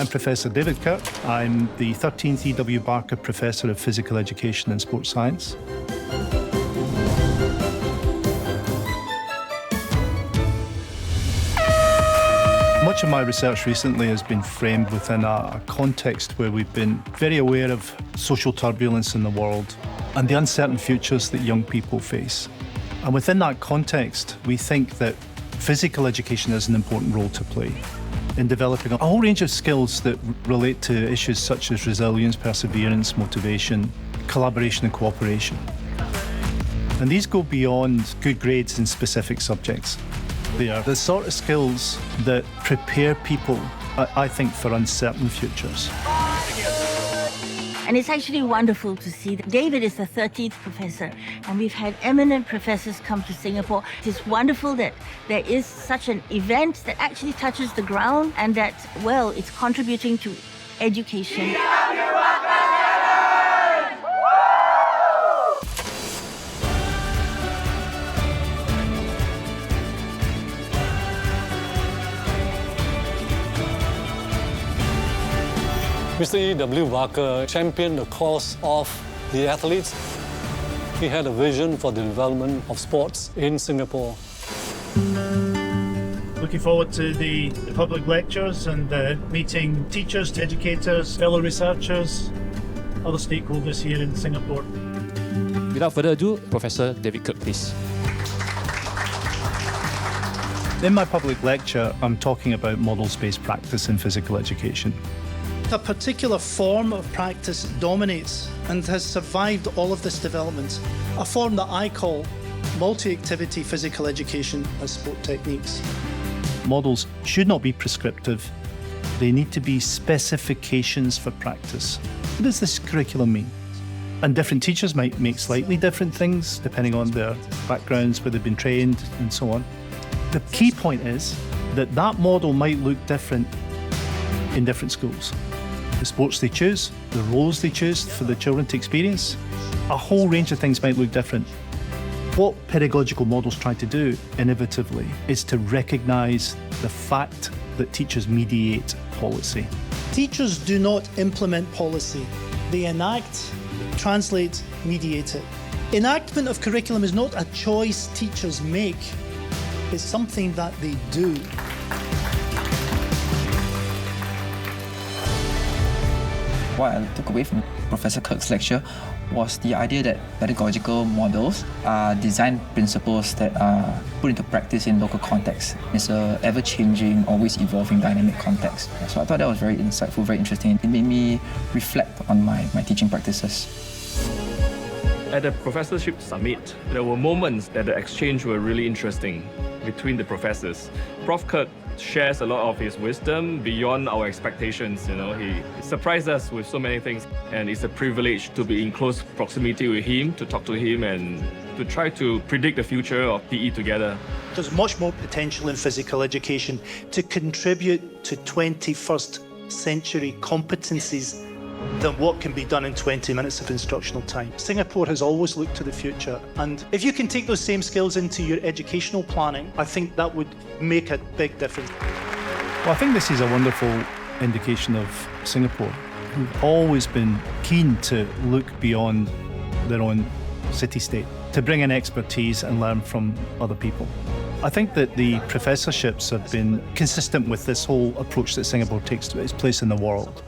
I'm Professor David Kirk. I'm the 13th E.W. Barker Professor of Physical Education and Sports Science. Much of my research recently has been framed within a context where we've been very aware of social turbulence in the world and the uncertain futures that young people face. And within that context, we think that physical education has an important role to play in developing a whole range of skills that relate to issues such as resilience, perseverance, motivation, collaboration and cooperation. And these go beyond good grades in specific subjects. They are the sort of skills that prepare people, I think, for uncertain futures. And it's actually wonderful to see that David is the 13th professor, and we've had eminent professors come to Singapore. It's wonderful that there is such an event that actually touches the ground and that, well, it's contributing to education. Mr. E.W. Barker championed the cause of the athletes. He had a vision for the development of sports in Singapore. Looking forward to the public lectures and meeting teachers, educators, fellow researchers, other stakeholders here in Singapore. Without further ado, Professor David Kirk, please. In my public lecture, I'm talking about models-based practice in physical education. A particular form of practice dominates and has survived all of this development, a form that I call multi-activity physical education as sport techniques. Models should not be prescriptive. They need to be specifications for practice. What does this curriculum mean? And different teachers might make slightly different things depending on their backgrounds, where they've been trained and so on. The key point is that that model might look different in different schools. The sports they choose, the roles they choose for the children to experience, a whole range of things might look different. What pedagogical models try to do, innovatively, is to recognise the fact that teachers mediate policy. Teachers do not implement policy. They enact, translate, mediate it. Enactment of curriculum is not a choice teachers make. It's something that they do. What I took away from Professor Kirk's lecture was the idea that pedagogical models are design principles that are put into practice in local contexts. It's an ever-changing, always evolving dynamic context. So I thought that was very insightful, very interesting. It made me reflect on my teaching practices. At the professorship summit, there were moments that the exchange were really interesting between the professors. Prof. Kirk shares a lot of his wisdom beyond our expectations. He surprised us with so many things, and it's a privilege to be in close proximity with him, to talk to him and to try to predict the future of PE together. There's much more potential in physical education to contribute to 21st century competencies than what can be done in 20 minutes of instructional time. Singapore has always looked to the future, and if you can take those same skills into your educational planning, I think that would make a big difference. Well, I think this is a wonderful indication of Singapore, who've always been keen to look beyond their own city-state, to bring in expertise and learn from other people. I think that the professorships have been consistent with this whole approach that Singapore takes to its place in the world.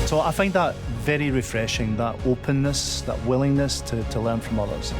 So I find that very refreshing, that openness, that willingness to learn from others.